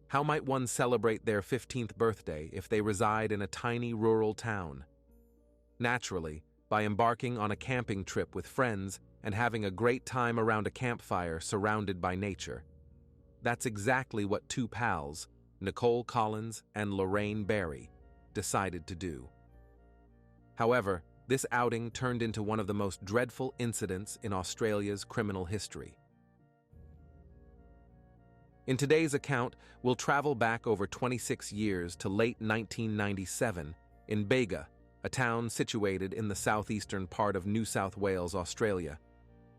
How might one celebrate their 15th birthday if they reside in a tiny rural town? Naturally, by embarking on a camping trip with friends and having a great time around a campfire surrounded by nature. That's exactly what two pals, Nichole Collins and Lorraine Barry, decided to do. However, this outing turned into one of the most dreadful incidents in Australia's criminal history. In today's account, we'll travel back over 26 years to late 1997 in Bega, a town situated in the southeastern part of New South Wales, Australia.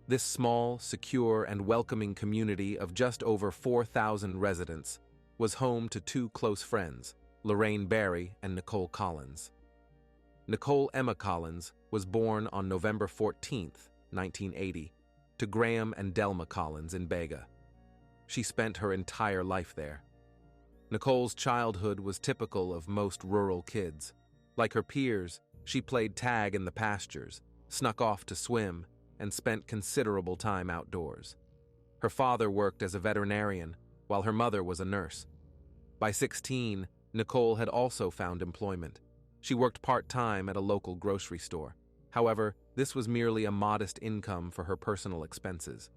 This small, secure, and welcoming community of just over 4,000 residents was home to two close friends, Lorraine Barry and Nichole Collins. Nichole Emma Collins was born on November 14, 1980, to Graham and Delma Collins in Bega. She spent her entire life there. Nichole's childhood was typical of most rural kids. Like her peers, she played tag in the pastures, snuck off to swim, and spent considerable time outdoors. Her father worked as a veterinarian, while her mother was a nurse. By 16, Nichole had also found employment. She worked part-time at a local grocery store. However, this was merely a modest income for her personal expenses.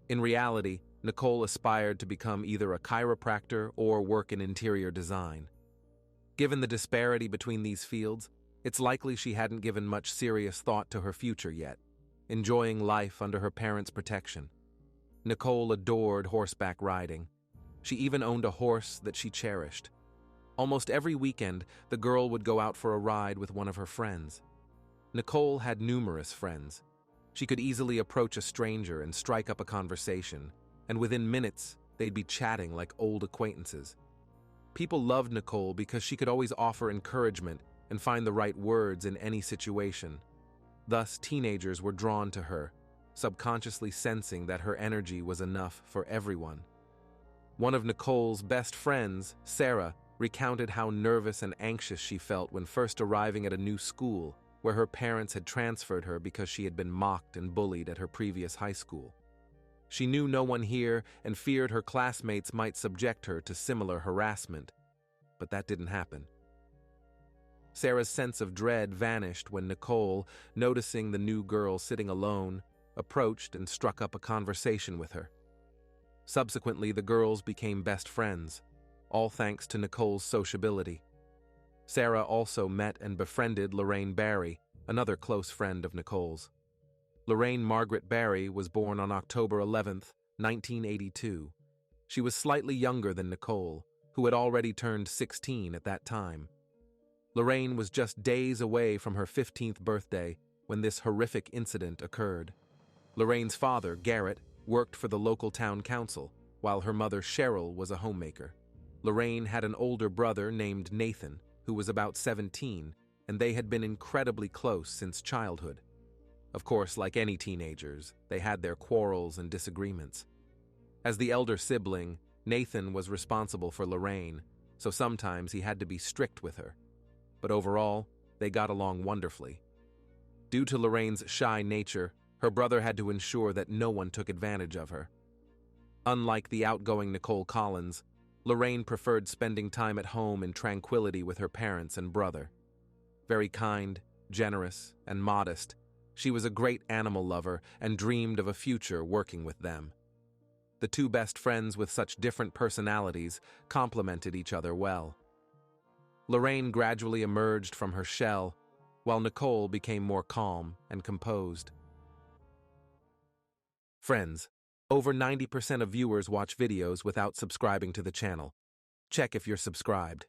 In reality, Nichole aspired to become either a chiropractor or work in interior design. Given the disparity between these fields, it's likely she hadn't given much serious thought to her future yet, enjoying life under her parents' protection. Nichole adored horseback riding. She even owned a horse that she cherished. Almost every weekend, the girl would go out for a ride with one of her friends. Nichole had numerous friends. She could easily approach a stranger and strike up a conversation, and within minutes, they'd be chatting like old acquaintances. People loved Nichole because she could always offer encouragement and find the right words in any situation. Thus, teenagers were drawn to her, subconsciously sensing that her energy was enough for everyone. One of Nichole's best friends, Sarah, recounted how nervous and anxious she felt when first arriving at a new school where her parents had transferred her because she had been mocked and bullied at her previous high school. She knew no one here and feared her classmates might subject her to similar harassment, but that didn't happen. Sarah's sense of dread vanished when Nichole, noticing the new girl sitting alone, approached and struck up a conversation with her. Subsequently, the girls became best friends, all thanks to Nichole's sociability. Sarah also met and befriended Lorraine Barry, another close friend of Nichole's. Lorraine Margaret Barry was born on October 11, 1982. She was slightly younger than Nichole, who had already turned 16 at that time. Lorraine was just days away from her 15th birthday when this horrific incident occurred. Lorraine's father, Garrett, worked for the local town council, while her mother, Cheryl, was a homemaker. Lorraine had an older brother named Nathan, who was about 17, and they had been incredibly close since childhood. Of course, like any teenagers, they had their quarrels and disagreements. As the elder sibling, Nathan was responsible for Lorraine, so sometimes he had to be strict with her. But overall, they got along wonderfully. Due to Lorraine's shy nature, her brother had to ensure that no one took advantage of her. Unlike the outgoing Nichole Collins, Lorraine preferred spending time at home in tranquility with her parents and brother. Very kind, generous, and modest, she was a great animal lover and dreamed of a future working with them. The two best friends with such different personalities complemented each other well. Lorraine gradually emerged from her shell, while Nichole became more calm and composed. Friends, over 90% of viewers watch videos without subscribing to the channel. Check if you're subscribed.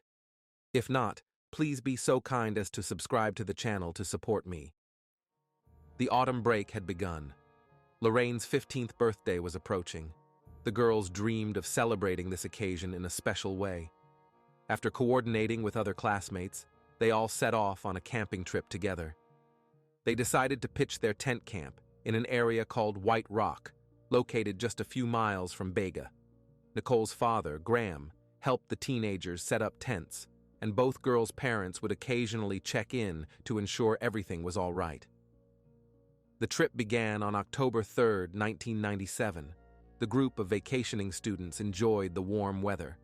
If not, please be so kind as to subscribe to the channel to support me. The autumn break had begun. Lorraine's 15th birthday was approaching. The girls dreamed of celebrating this occasion in a special way. After coordinating with other classmates, they all set off on a camping trip together. They decided to pitch their tent camp in an area called White Rock, located just a few miles from Bega. Nichole's father, Graham, helped the teenagers set up tents, and both girls' parents would occasionally check in to ensure everything was all right. The trip began on October 3, 1997. The group of vacationing students enjoyed the warm weather.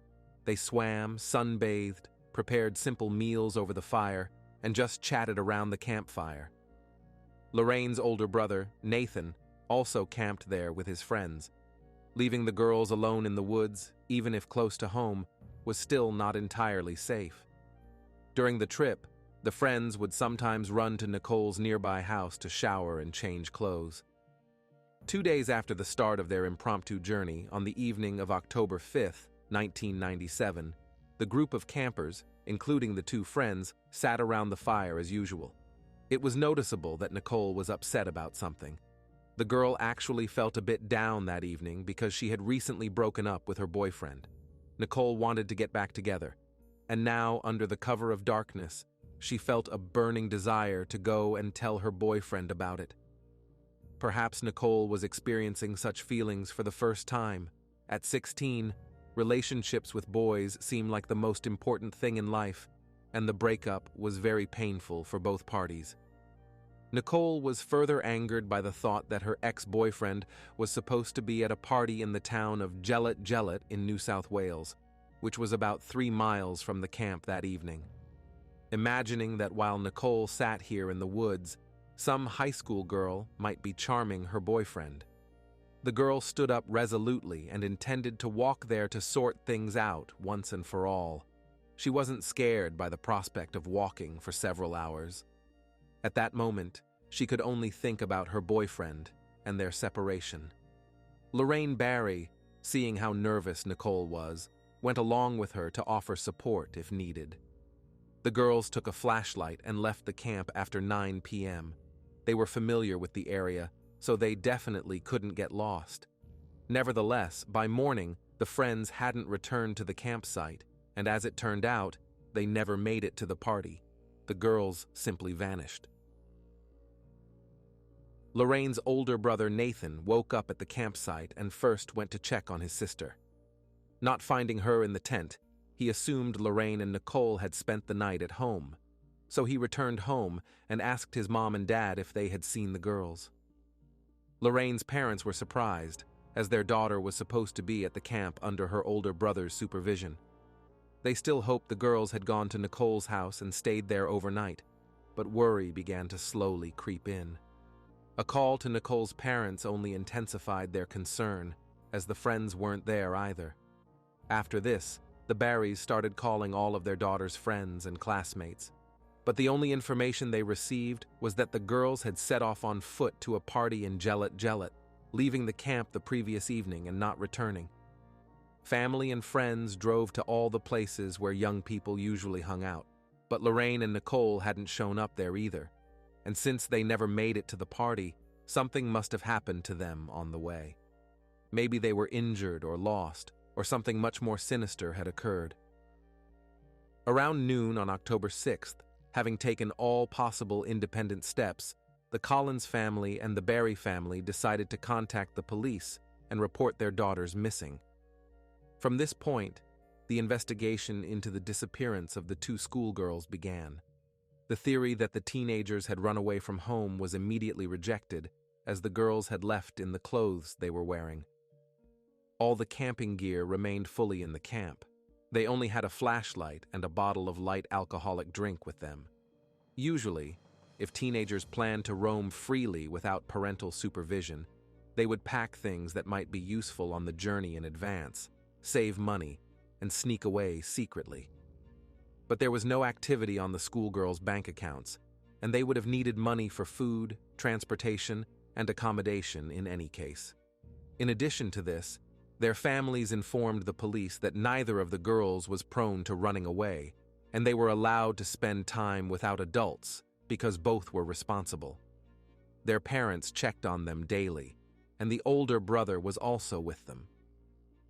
They swam, sunbathed, prepared simple meals over the fire, and just chatted around the campfire. Lorraine's older brother, Nathan, also camped there with his friends. Leaving the girls alone in the woods, even if close to home, was still not entirely safe. During the trip, the friends would sometimes run to Nichole's nearby house to shower and change clothes. 2 days after the start of their impromptu journey, on the evening of October 5, 1997, the group of campers, including the two friends, sat around the fire as usual. It was noticeable that Nichole was upset about something. The girl actually felt a bit down that evening because she had recently broken up with her boyfriend. Nichole wanted to get back together, and now, under the cover of darkness, she felt a burning desire to go and tell her boyfriend about it. Perhaps Nichole was experiencing such feelings for the first time. At 16, relationships with boys seemed like the most important thing in life, and the breakup was very painful for both parties. Nichole was further angered by the thought that her ex-boyfriend was supposed to be at a party in the town of Gellet in New South Wales, which was about 3 miles from the camp that evening. Imagining that while Nichole sat here in the woods, some high school girl might be charming her boyfriend. The girl stood up resolutely and intended to walk there to sort things out once and for all. She wasn't scared by the prospect of walking for several hours. At that moment, she could only think about her boyfriend and their separation. Lorraine Barry, seeing how nervous Nichole was, went along with her to offer support if needed. The girls took a flashlight and left the camp after 9 p.m. They were familiar with the area, so they definitely couldn't get lost. Nevertheless, by morning, the friends hadn't returned to the campsite, and as it turned out, they never made it to the party. The girls simply vanished. Lorraine's older brother Nathan woke up at the campsite and first went to check on his sister. Not finding her in the tent, he assumed Lorraine and Nichole had spent the night at home, so he returned home and asked his mom and dad if they had seen the girls. Lorraine's parents were surprised, as their daughter was supposed to be at the camp under her older brother's supervision. They still hoped the girls had gone to Nichole's house and stayed there overnight, but worry began to slowly creep in. A call to Nichole's parents only intensified their concern, as the friends weren't there either. After this, the Barrys started calling all of their daughter's friends and classmates, but the only information they received was that the girls had set off on foot to a party in Gellet, leaving the camp the previous evening and not returning. Family and friends drove to all the places where young people usually hung out, but Lorraine and Nichole hadn't shown up there either, and since they never made it to the party, something must have happened to them on the way. Maybe they were injured or lost, or something much more sinister had occurred. Around noon on October 6th, having taken all possible independent steps, the Collins family and the Barry family decided to contact the police and report their daughters missing. From this point, the investigation into the disappearance of the two schoolgirls began. The theory that the teenagers had run away from home was immediately rejected, as the girls had left in the clothes they were wearing. All the camping gear remained fully in the camp. They only had a flashlight and a bottle of light alcoholic drink with them. Usually, if teenagers planned to roam freely without parental supervision, they would pack things that might be useful on the journey in advance, save money, and sneak away secretly. But there was no activity on the schoolgirls' bank accounts, and they would have needed money for food, transportation, and accommodation in any case. In addition to this, their families informed the police that neither of the girls was prone to running away, and they were allowed to spend time without adults because both were responsible. Their parents checked on them daily, and the older brother was also with them.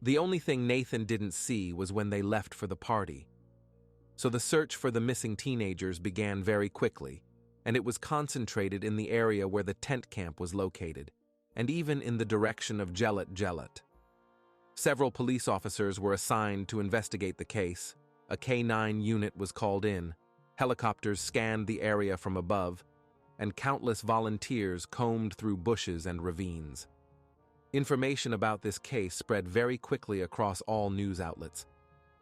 The only thing Nathan didn't see was when they left for the party. So the search for the missing teenagers began very quickly, and it was concentrated in the area where the tent camp was located, and even in the direction of Gellet. Several police officers were assigned to investigate the case. A K-9 unit was called in, helicopters scanned the area from above, and countless volunteers combed through bushes and ravines. Information about this case spread very quickly across all news outlets.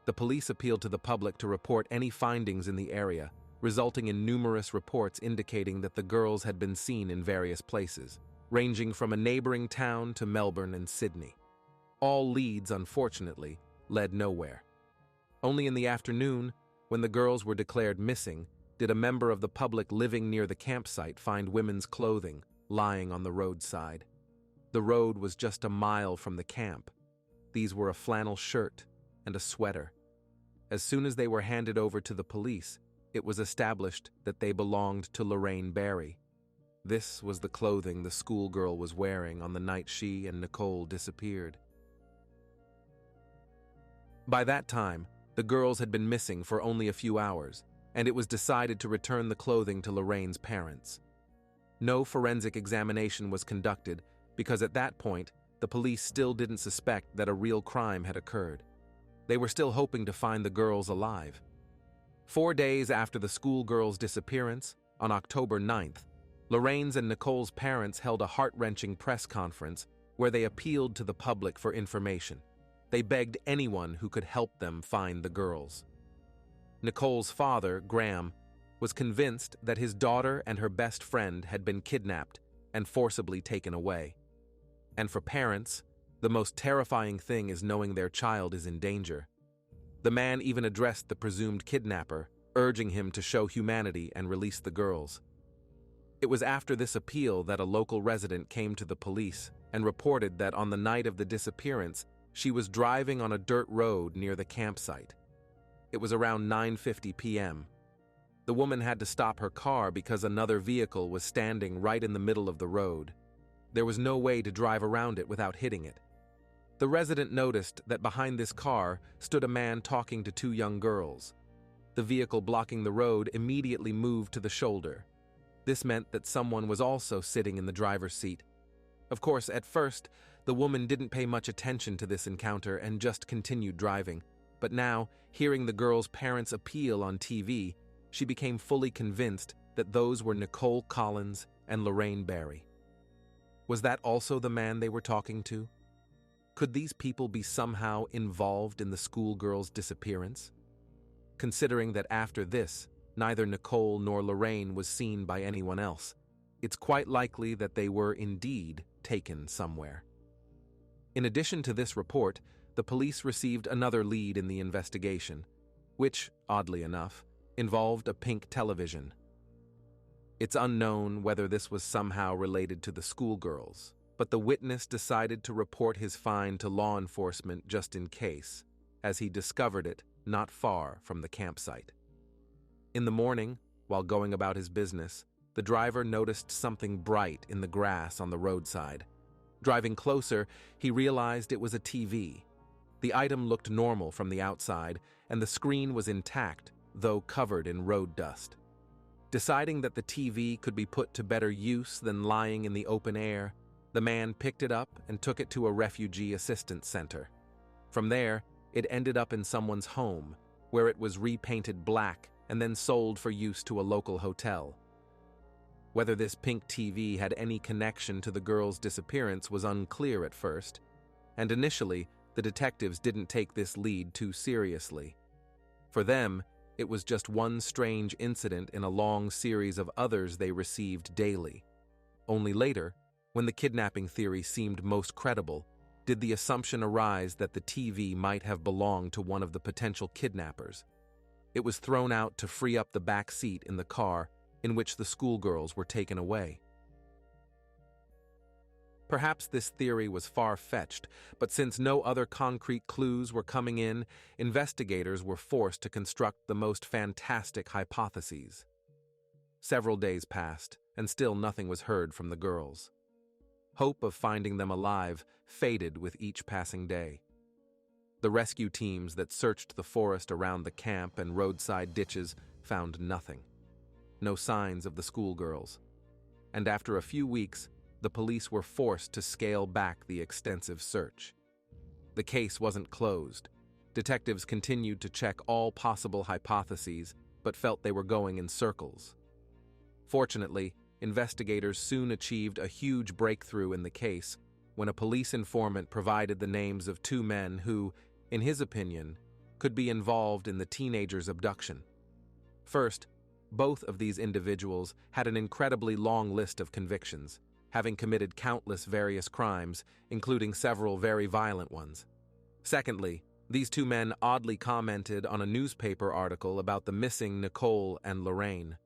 The police appealed to the public to report any findings in the area, resulting in numerous reports indicating that the girls had been seen in various places, ranging from a neighboring town to Melbourne and Sydney. All leads, unfortunately, led nowhere. Only in the afternoon, when the girls were declared missing, did a member of the public living near the campsite find women's clothing lying on the roadside. The road was just a mile from the camp. These were a flannel shirt and a sweater. As soon as they were handed over to the police, it was established that they belonged to Lorraine Barry. This was the clothing the schoolgirl was wearing on the night she and Nichole disappeared. By that time, the girls had been missing for only a few hours, and it was decided to return the clothing to Lorraine's parents. No forensic examination was conducted because at that point, the police still didn't suspect that a real crime had occurred. They were still hoping to find the girls alive. 4 days after the schoolgirl's disappearance, on October 9th, Lorraine's and Nichole's parents held a heart-wrenching press conference where they appealed to the public for information. They begged anyone who could help them find the girls. Nichole's father, Graham, was convinced that his daughter and her best friend had been kidnapped and forcibly taken away. And for parents, the most terrifying thing is knowing their child is in danger. The man even addressed the presumed kidnapper, urging him to show humanity and release the girls. It was after this appeal that a local resident came to the police and reported that on the night of the disappearance, she was driving on a dirt road near the campsite. It was around 9:50 p.m. The woman had to stop her car because another vehicle was standing right in the middle of the road. There was no way to drive around it without hitting it. The resident noticed that behind this car stood a man talking to 2 young girls. The vehicle blocking the road immediately moved to the shoulder. This meant that someone was also sitting in the driver's seat. Of course, at first, the woman didn't pay much attention to this encounter and just continued driving. But now, hearing the girls' parents' appeal on TV, she became fully convinced that those were Nichole Collins and Lorraine Barry. Was that also the man they were talking to? Could these people be somehow involved in the schoolgirl's disappearance? Considering that after this, neither Nichole nor Lorraine was seen by anyone else, it's quite likely that they were indeed taken somewhere. In addition to this report, the police received another lead in the investigation, which, oddly enough, involved a pink television. It's unknown whether this was somehow related to the schoolgirls, but the witness decided to report his find to law enforcement just in case, as he discovered it not far from the campsite. In the morning, while going about his business, the driver noticed something bright in the grass on the roadside. Driving closer, he realized it was a TV. The item looked normal from the outside, and the screen was intact, though covered in road dust. Deciding that the TV could be put to better use than lying in the open air, the man picked it up and took it to a refugee assistance center. From there, it ended up in someone's home, where it was repainted black and then sold for use to a local hotel. Whether this pink TV had any connection to the girl's disappearance was unclear at first, and initially, the detectives didn't take this lead too seriously. For them, it was just one strange incident in a long series of others they received daily. Only later, when the kidnapping theory seemed most credible, did the assumption arise that the TV might have belonged to one of the potential kidnappers. It was thrown out to free up the back seat in the car in which the schoolgirls were taken away. Perhaps this theory was far-fetched, but since no other concrete clues were coming in, investigators were forced to construct the most fantastic hypotheses. Several days passed, and still nothing was heard from the girls. Hope of finding them alive faded with each passing day. The rescue teams that searched the forest around the camp and roadside ditches found nothing. No signs of the schoolgirls. And after a few weeks, the police were forced to scale back the extensive search. The case wasn't closed. Detectives continued to check all possible hypotheses, but felt they were going in circles. Fortunately, investigators soon achieved a huge breakthrough in the case when a police informant provided the names of 2 men who, in his opinion, could be involved in the teenager's abduction. First, both of these individuals had an incredibly long list of convictions, having committed countless various crimes, including several very violent ones. Secondly, these two men oddly commented on a newspaper article about the missing Nichole and Lorraine.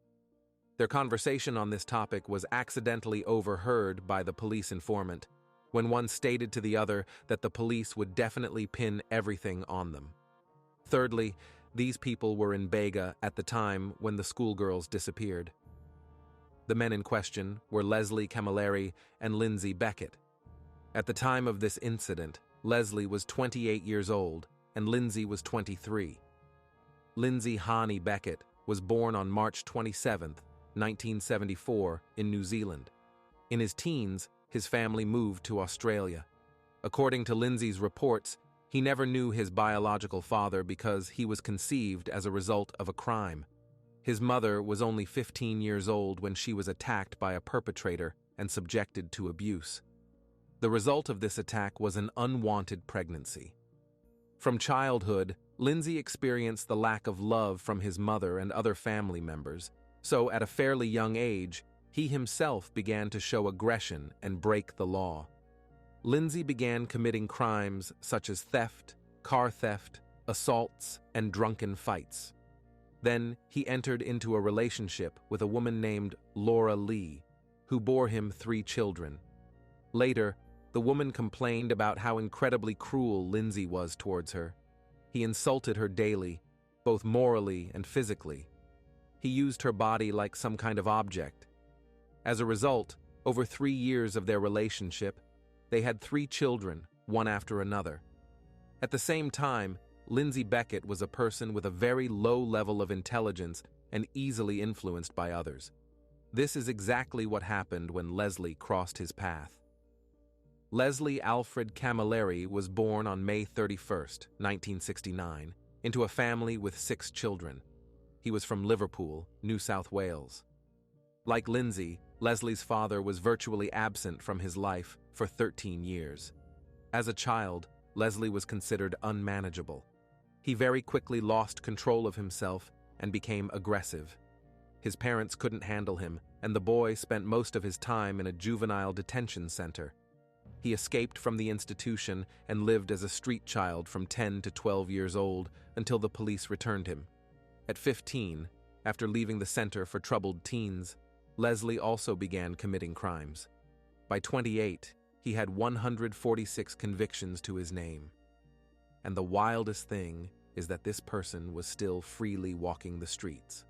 Their conversation on this topic was accidentally overheard by the police informant, when one stated to the other that the police would definitely pin everything on them. Thirdly, these people were in Bega at the time when the schoolgirls disappeared. The men in question were Leslie Camilleri and Lindsay Beckett. At the time of this incident, Leslie was 28 years old and Lindsay was 23. Lindsay Hani Beckett was born on March 27, 1974, in New Zealand. In his teens, his family moved to Australia. According to Lindsay's reports, he never knew his biological father because he was conceived as a result of a crime. His mother was only 15 years old when she was attacked by a perpetrator and subjected to abuse. The result of this attack was an unwanted pregnancy. From childhood, Lindsay experienced the lack of love from his mother and other family members, so at a fairly young age, he himself began to show aggression and break the law. Lindsay began committing crimes such as theft, car theft, assaults, and drunken fights. Then he entered into a relationship with a woman named Laura Lee, who bore him 3 children. Later, the woman complained about how incredibly cruel Lindsay was towards her. He insulted her daily, both morally and physically. He used her body like some kind of object. As a result, over 3 years of their relationship, they had 3 children, one after another. At the same time, Lindsay Beckett was a person with a very low level of intelligence and easily influenced by others. This is exactly what happened when Leslie crossed his path. Leslie Alfred Camilleri was born on May 31, 1969, into a family with 6 children. He was from Liverpool, New South Wales. Like Lindsay, Leslie's father was virtually absent from his life for 13 years. As a child, Leslie was considered unmanageable. He very quickly lost control of himself and became aggressive. His parents couldn't handle him, and the boy spent most of his time in a juvenile detention center. He escaped from the institution and lived as a street child from 10 to 12 years old until the police returned him. At 15, after leaving the center for troubled teens, Leslie also began committing crimes. By 28, he had 146 convictions to his name. And the wildest thing is that this person was still freely walking the streets.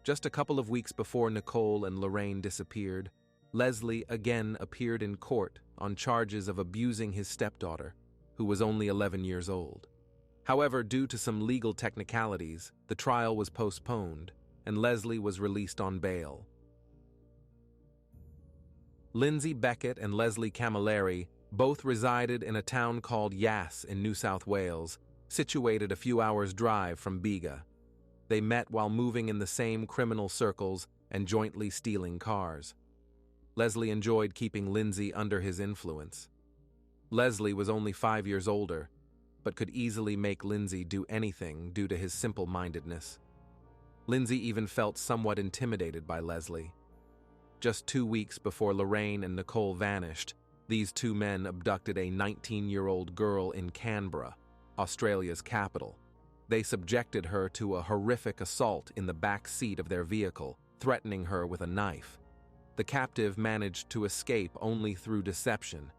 Just a couple of weeks before Nichole and Lorraine disappeared, Leslie again appeared in court on charges of abusing his stepdaughter, who was only 11 years old. However, due to some legal technicalities, the trial was postponed, and Leslie was released on bail. Lindsay Beckett and Leslie Camilleri both resided in a town called Yass in New South Wales, situated a few hours' drive from Bega. They met while moving in the same criminal circles and jointly stealing cars. Leslie enjoyed keeping Lindsay under his influence. Leslie was only 5 years older, but could easily make Lindsay do anything due to his simple-mindedness. Lindsay even felt somewhat intimidated by Leslie. Just 2 weeks before Lorraine and Nichole vanished, these two men abducted a 19-year-old girl in Canberra, Australia's capital. They subjected her to a horrific assault in the back seat of their vehicle, threatening her with a knife. The captive managed to escape only through deception.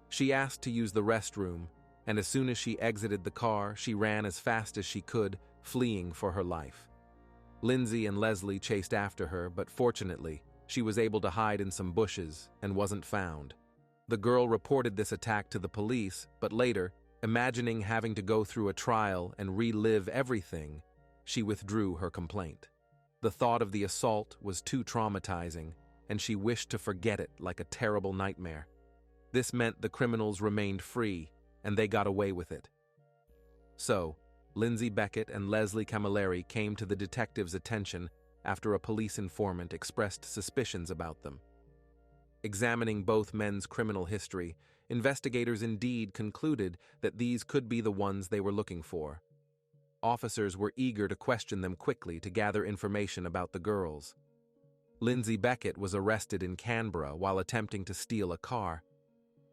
She asked to use the restroom, and as soon as she exited the car, she ran as fast as she could, fleeing for her life. Lindsay and Leslie chased after her, but fortunately, she was able to hide in some bushes and wasn't found. The girl reported this attack to the police, but later, imagining having to go through a trial and relive everything, she withdrew her complaint. The thought of the assault was too traumatizing, and she wished to forget it like a terrible nightmare. This meant the criminals remained free, and they got away with it. So, Lindsay Beckett and Leslie Camilleri came to the detective's attention after a police informant expressed suspicions about them. Examining both men's criminal history, investigators indeed concluded that these could be the ones they were looking for. Officers were eager to question them quickly to gather information about the girls. Lindsay Beckett was arrested in Canberra while attempting to steal a car.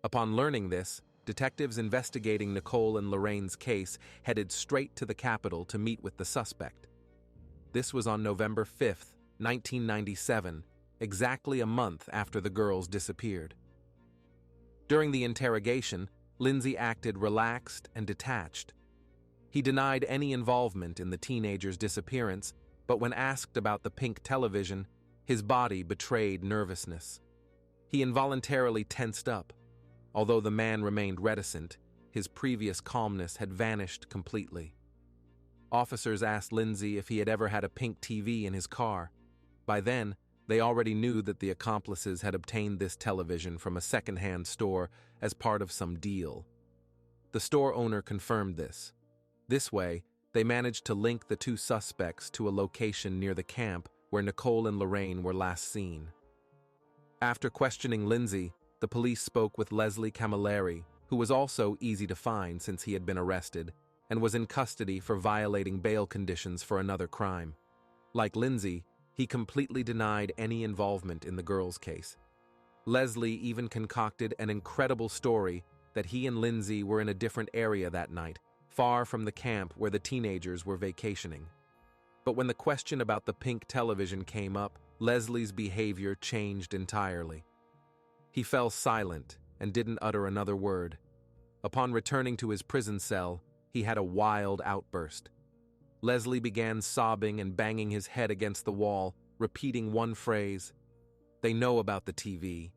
Upon learning this, detectives investigating Nichole and Lorraine's case headed straight to the capital to meet with the suspect. This was on November 5, 1997, exactly a month after the girls disappeared. During the interrogation, Lindsay acted relaxed and detached. He denied any involvement in the teenager's disappearance, but when asked about the pink television, his body betrayed nervousness. He involuntarily tensed up. Although the man remained reticent, his previous calmness had vanished completely. Officers asked Lindsay if he had ever had a pink TV in his car. By then, they already knew that the accomplices had obtained this television from a second-hand store as part of some deal. The store owner confirmed this. This way, they managed to link the two suspects to a location near the camp where Nichole and Lorraine were last seen. After questioning Lindsay, the police spoke with Leslie Camilleri, who was also easy to find since he had been arrested and was in custody for violating bail conditions for another crime. Like Lindsay, he completely denied any involvement in the girls' case. Leslie even concocted an incredible story that he and Lindsay were in a different area that night, far from the camp where the teenagers were vacationing. But when the question about the pink television came up, Leslie's behavior changed entirely. He fell silent and didn't utter another word. Upon returning to his prison cell, he had a wild outburst. Leslie began sobbing and banging his head against the wall, repeating one phrase, "They know about the TV."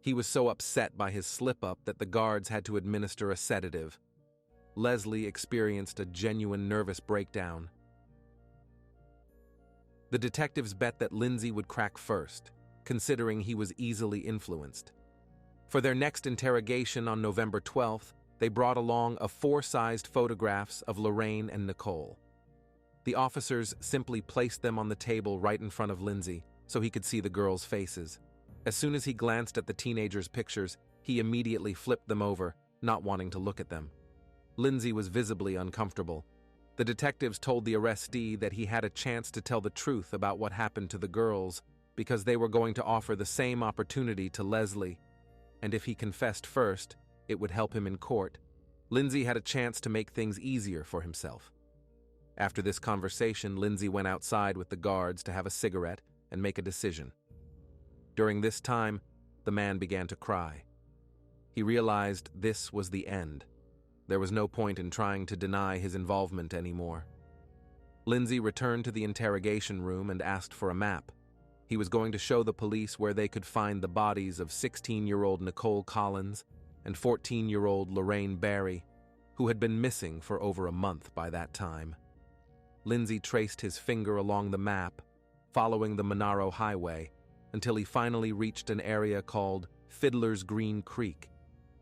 He was so upset by his slip-up that the guards had to administer a sedative. Leslie experienced a genuine nervous breakdown. The detectives bet that Lindsay would crack first, considering he was easily influenced. For their next interrogation on November 12th, they brought along a 4-sized photographs of Lorraine and Nichole. The officers simply placed them on the table right in front of Lindsay so he could see the girls' faces. As soon as he glanced at the teenagers' pictures, he immediately flipped them over, not wanting to look at them. Lindsay was visibly uncomfortable. The detectives told the arrestee that he had a chance to tell the truth about what happened to the girls because they were going to offer the same opportunity to Leslie, and if he confessed first, it would help him in court. Lindsay had a chance to make things easier for himself. After this conversation, Lindsay went outside with the guards to have a cigarette and make a decision. During this time, the man began to cry. He realized this was the end. There was no point in trying to deny his involvement anymore. Lindsay returned to the interrogation room and asked for a map. He was going to show the police where they could find the bodies of 16-year-old Nichole Collins and 14-year-old Lorraine Barry, who had been missing for over a month by that time. Lindsay traced his finger along the map, following the Monaro Highway, until he finally reached an area called Fiddler's Green Creek,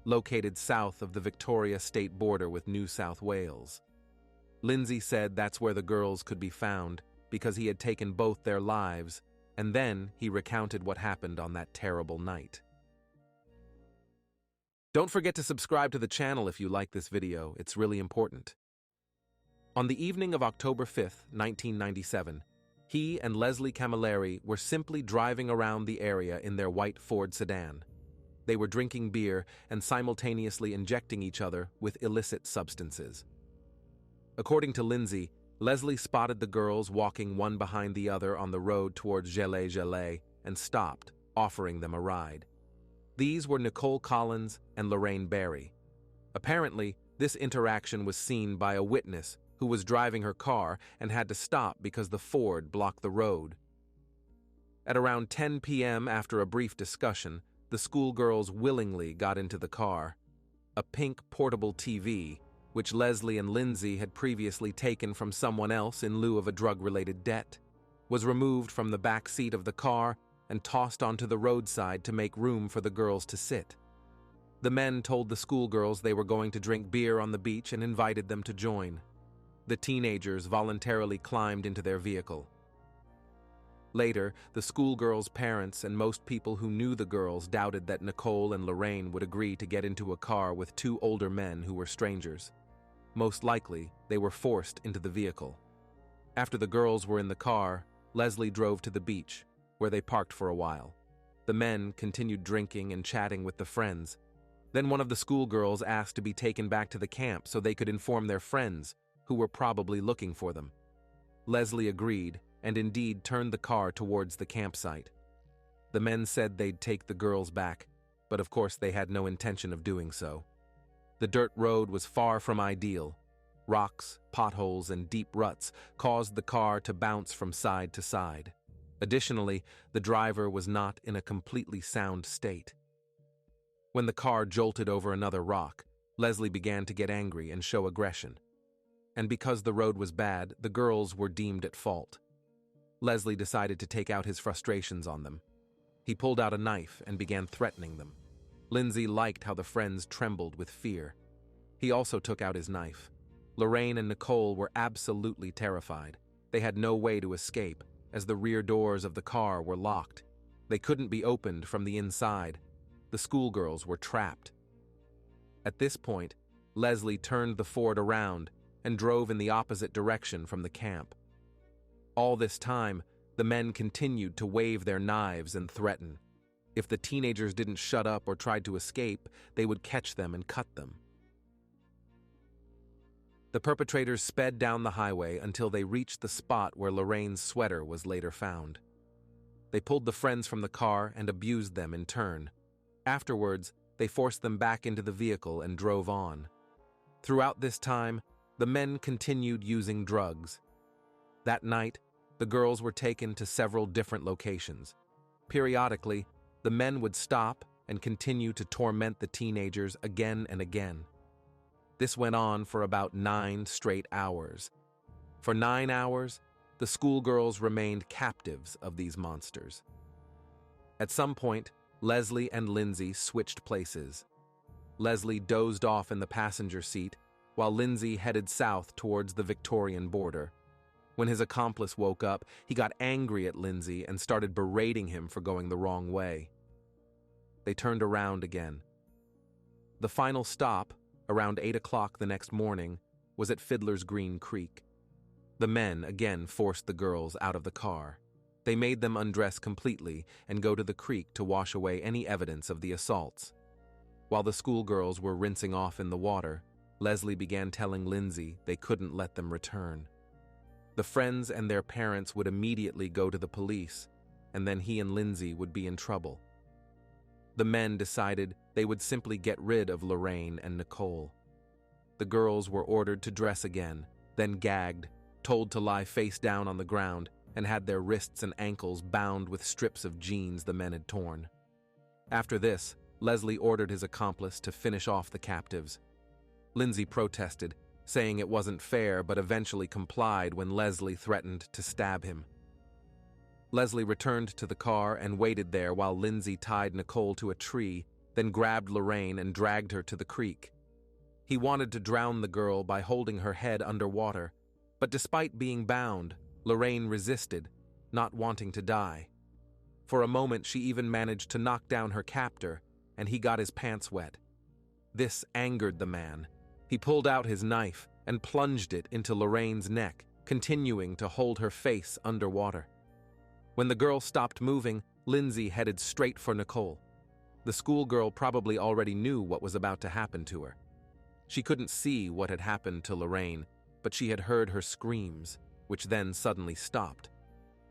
located south of the Victoria state border with New South Wales. Lindsay said that's where the girls could be found because he had taken both their lives, and then he recounted what happened on that terrible night. Don't forget to subscribe to the channel if you like this video, it's really important. On the evening of October 5th, 1997, he and Leslie Camilleri were simply driving around the area in their white Ford sedan. They were drinking beer and simultaneously injecting each other with illicit substances. According to Lindsay, Leslie spotted the girls walking one behind the other on the road towards Gelée and stopped, offering them a ride. These were Nichole Collins and Lorraine Barry. Apparently, this interaction was seen by a witness who was driving her car and had to stop because the Ford blocked the road. At around 10 p.m., after a brief discussion, the schoolgirls willingly got into the car. A pink portable TV, which Leslie and Lindsay had previously taken from someone else in lieu of a drug-related debt, was removed from the back seat of the car and tossed onto the roadside to make room for the girls to sit. The men told the schoolgirls they were going to drink beer on the beach and invited them to join. The teenagers voluntarily climbed into their vehicle. Later, the schoolgirls' parents and most people who knew the girls doubted that Nichole and Lorraine would agree to get into a car with two older men who were strangers. Most likely, they were forced into the vehicle. After the girls were in the car, Leslie drove to the beach, where they parked for a while. The men continued drinking and chatting with the friends. Then one of the schoolgirls asked to be taken back to the camp so they could inform their friends, who were probably looking for them. Leslie agreed, and indeed turned the car towards the campsite. The men said they'd take the girls back, but of course they had no intention of doing so. The dirt road was far from ideal. Rocks, potholes, and deep ruts caused the car to bounce from side to side. Additionally, the driver was not in a completely sound state. When the car jolted over another rock, Leslie began to get angry and show aggression. And because the road was bad, the girls were deemed at fault. Leslie decided to take out his frustrations on them. He pulled out a knife and began threatening them. Lindsay liked how the friends trembled with fear. He also took out his knife. Lorraine and Nichole were absolutely terrified. They had no way to escape, as the rear doors of the car were locked. They couldn't be opened from the inside. The schoolgirls were trapped. At this point, Leslie turned the Ford around and drove in the opposite direction from the camp. All this time, the men continued to wave their knives and threaten. If the teenagers didn't shut up or tried to escape, they would catch them and cut them. The perpetrators sped down the highway until they reached the spot where Lorraine's sweater was later found. They pulled the friends from the car and abused them in turn. Afterwards, they forced them back into the vehicle and drove on. Throughout this time, the men continued using drugs. That night, the girls were taken to several different locations. Periodically, the men would stop and continue to torment the teenagers again and again. This went on for about 9 straight hours. For 9 hours, the schoolgirls remained captives of these monsters. At some point, Leslie and Lindsay switched places. Leslie dozed off in the passenger seat, while Lindsay headed south towards the Victorian border. When his accomplice woke up, he got angry at Lindsay and started berating him for going the wrong way. They turned around again. The final stop, around 8 o'clock the next morning, was at Fiddler's Green Creek. The men again forced the girls out of the car. They made them undress completely and go to the creek to wash away any evidence of the assaults. While the schoolgirls were rinsing off in the water, Leslie began telling Lindsay they couldn't let them return. The friends and their parents would immediately go to the police, and then he and Lindsay would be in trouble. The men decided they would simply get rid of Lorraine and Nichole. The girls were ordered to dress again, then gagged, told to lie face down on the ground, and had their wrists and ankles bound with strips of jeans the men had torn. After this, Leslie ordered his accomplice to finish off the captives. Lindsay protested, saying it wasn't fair, but eventually complied when Leslie threatened to stab him. Leslie returned to the car and waited there while Lindsay tied Nichole to a tree, then grabbed Lorraine and dragged her to the creek. He wanted to drown the girl by holding her head underwater, but despite being bound, Lorraine resisted, not wanting to die. For a moment, she even managed to knock down her captor, and he got his pants wet. This angered the man. He pulled out his knife and plunged it into Lorraine's neck, continuing to hold her face underwater. When the girl stopped moving, Lindsay headed straight for Nichole. The schoolgirl probably already knew what was about to happen to her. She couldn't see what had happened to Lorraine, but she had heard her screams, which then suddenly stopped.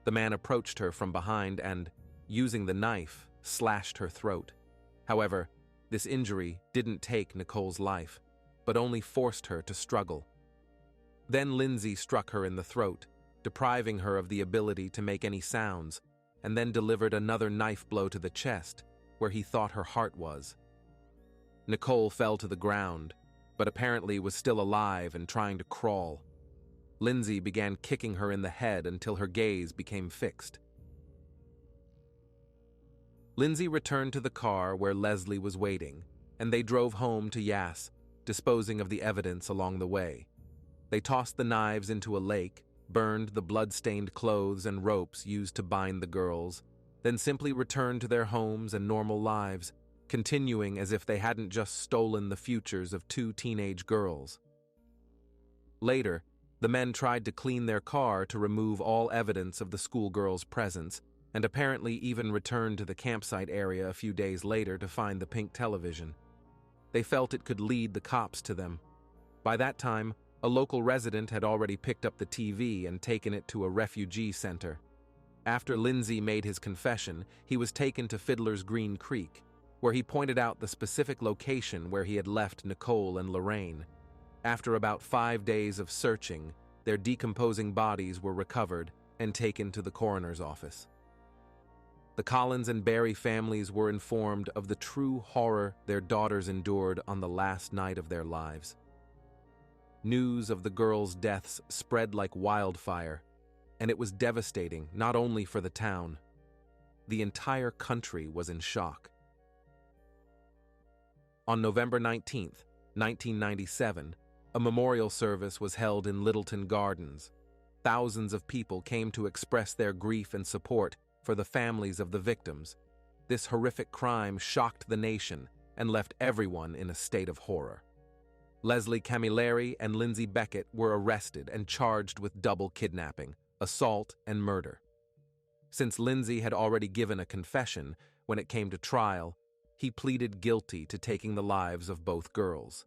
The man approached her from behind and, using the knife, slashed her throat. However, this injury didn't take Nichole's life, but only forced her to struggle. Then Lindsay struck her in the throat, depriving her of the ability to make any sounds, and then delivered another knife blow to the chest, where he thought her heart was. Nichole fell to the ground, but apparently was still alive and trying to crawl. Lindsay began kicking her in the head until her gaze became fixed. Lindsay returned to the car where Leslie was waiting, and they drove home to Yass, disposing of the evidence along the way. They tossed the knives into a lake, burned the blood-stained clothes and ropes used to bind the girls, then simply returned to their homes and normal lives, continuing as if they hadn't just stolen the futures of two teenage girls. Later, the men tried to clean their car to remove all evidence of the schoolgirls' presence, and apparently even returned to the campsite area a few days later to find the pink television. They felt it could lead the cops to them. By that time, a local resident had already picked up the TV and taken it to a refugee center. After Lindsay made his confession, he was taken to Fiddler's Green Creek, where he pointed out the specific location where he had left Nichole and Lorraine. After about 5 days of searching, their decomposing bodies were recovered and taken to the coroner's office. The Collins and Barry families were informed of the true horror their daughters endured on the last night of their lives. News of the girls' deaths spread like wildfire, and it was devastating not only for the town. The entire country was in shock. On November 19, 1997, a memorial service was held in Littleton Gardens. Thousands of people came to express their grief and support for the families of the victims. This horrific crime shocked the nation and left everyone in a state of horror. Leslie Camilleri and Lindsay Beckett were arrested and charged with double kidnapping, assault, and murder. Since Lindsay had already given a confession when it came to trial, he pleaded guilty to taking the lives of both girls.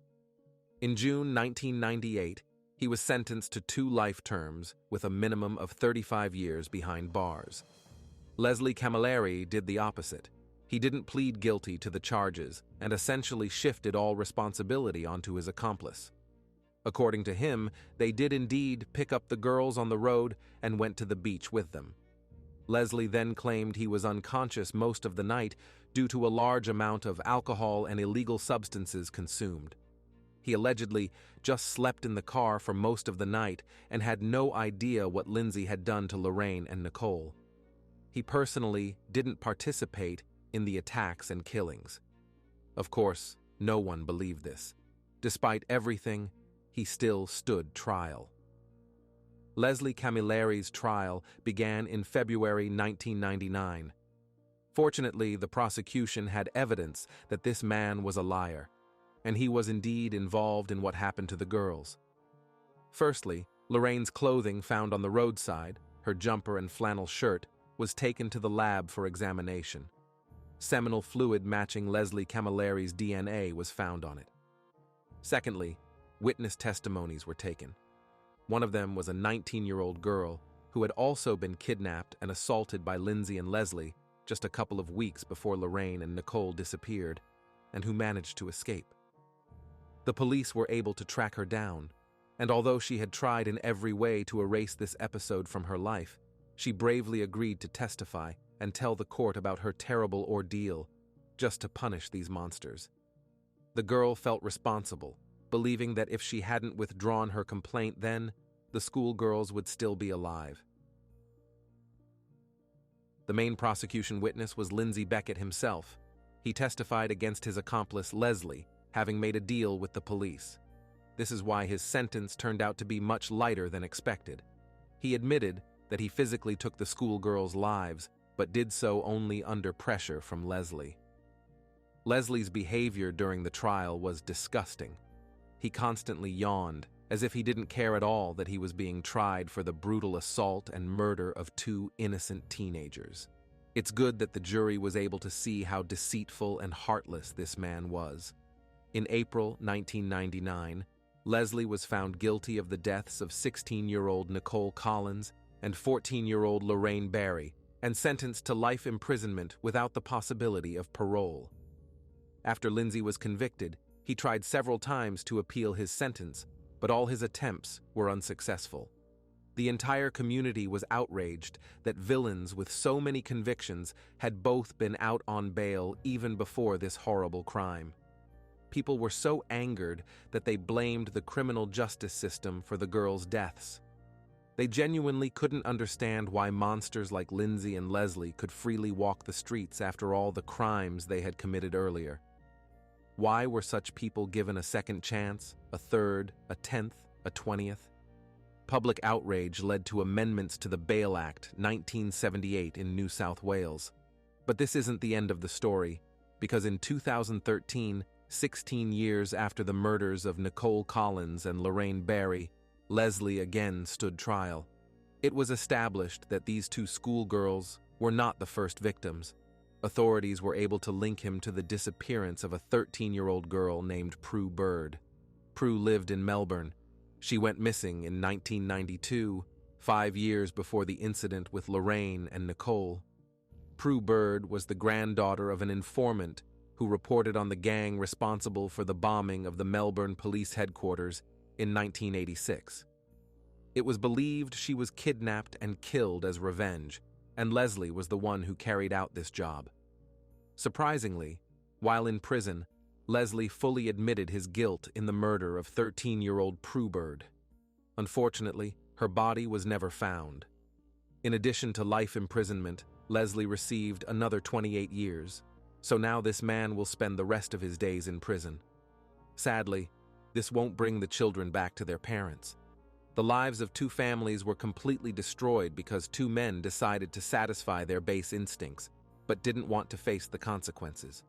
In June 1998, he was sentenced to 2 life terms with a minimum of 35 years behind bars. Leslie Camilleri did the opposite. He didn't plead guilty to the charges and essentially shifted all responsibility onto his accomplice. According to him, they did indeed pick up the girls on the road and went to the beach with them. Leslie then claimed he was unconscious most of the night due to a large amount of alcohol and illegal substances consumed. He allegedly just slept in the car for most of the night and had no idea what Lindsay had done to Lorraine and Nichole. He personally didn't participate in the attacks and killings. Of course, no one believed this. Despite everything, he still stood trial. Leslie Camilleri's trial began in February 1999. Fortunately, the prosecution had evidence that this man was a liar, and he was indeed involved in what happened to the girls. Firstly, Lorraine's clothing found on the roadside, her jumper and flannel shirt, was taken to the lab for examination. Seminal fluid matching Leslie Camilleri's DNA was found on it. Secondly, witness testimonies were taken. One of them was a 19-year-old girl who had also been kidnapped and assaulted by Lindsay and Leslie just a couple of weeks before Lorraine and Nichole disappeared, and who managed to escape. The police were able to track her down, and although she had tried in every way to erase this episode from her life, she bravely agreed to testify and tell the court about her terrible ordeal, just to punish these monsters. The girl felt responsible, believing that if she hadn't withdrawn her complaint then, the schoolgirls would still be alive. The main prosecution witness was Lindsay Beckett himself. He testified against his accomplice Leslie, having made a deal with the police. This is why his sentence turned out to be much lighter than expected. He admitted that he physically took the schoolgirls' lives, but did so only under pressure from Leslie. Leslie's behavior during the trial was disgusting. He constantly yawned, as if he didn't care at all that he was being tried for the brutal assault and murder of 2 innocent teenagers. It's good that the jury was able to see how deceitful and heartless this man was. In April 1999, Leslie was found guilty of the deaths of 16-year-old Nichole Collins and 14-year-old Lorraine Barry, and sentenced to life imprisonment without the possibility of parole. After Lindsay was convicted, he tried several times to appeal his sentence, but all his attempts were unsuccessful. The entire community was outraged that villains with so many convictions had both been out on bail even before this horrible crime. People were so angered that they blamed the criminal justice system for the girls' deaths. They genuinely couldn't understand why monsters like Lindsay and Leslie could freely walk the streets after all the crimes they had committed earlier. Why were such people given a second chance, a third, a 10th, a 20th? Public outrage led to amendments to the Bail Act 1978 in New South Wales. But this isn't the end of the story, because in 2013, 16 years after the murders of Nichole Collins and Lorraine Barry, Leslie again stood trial. It was established that these two schoolgirls were not the first victims. Authorities were able to link him to the disappearance of a 13-year-old girl named Prue Bird. Prue lived in Melbourne. She went missing in 1992, 5 years before the incident with Lorraine and Nichole. Prue Bird was the granddaughter of an informant who reported on the gang responsible for the bombing of the Melbourne police headquarters in 1986. It was believed she was kidnapped and killed as revenge, and Leslie was the one who carried out this job. Surprisingly, while in prison, Leslie fully admitted his guilt in the murder of 13-year-old Prue Bird. Unfortunately, her body was never found. In addition to life imprisonment, Leslie received another 28 years, so now this man will spend the rest of his days in prison. Sadly, this won't bring the children back to their parents. The lives of two families were completely destroyed because two men decided to satisfy their base instincts, but didn't want to face the consequences.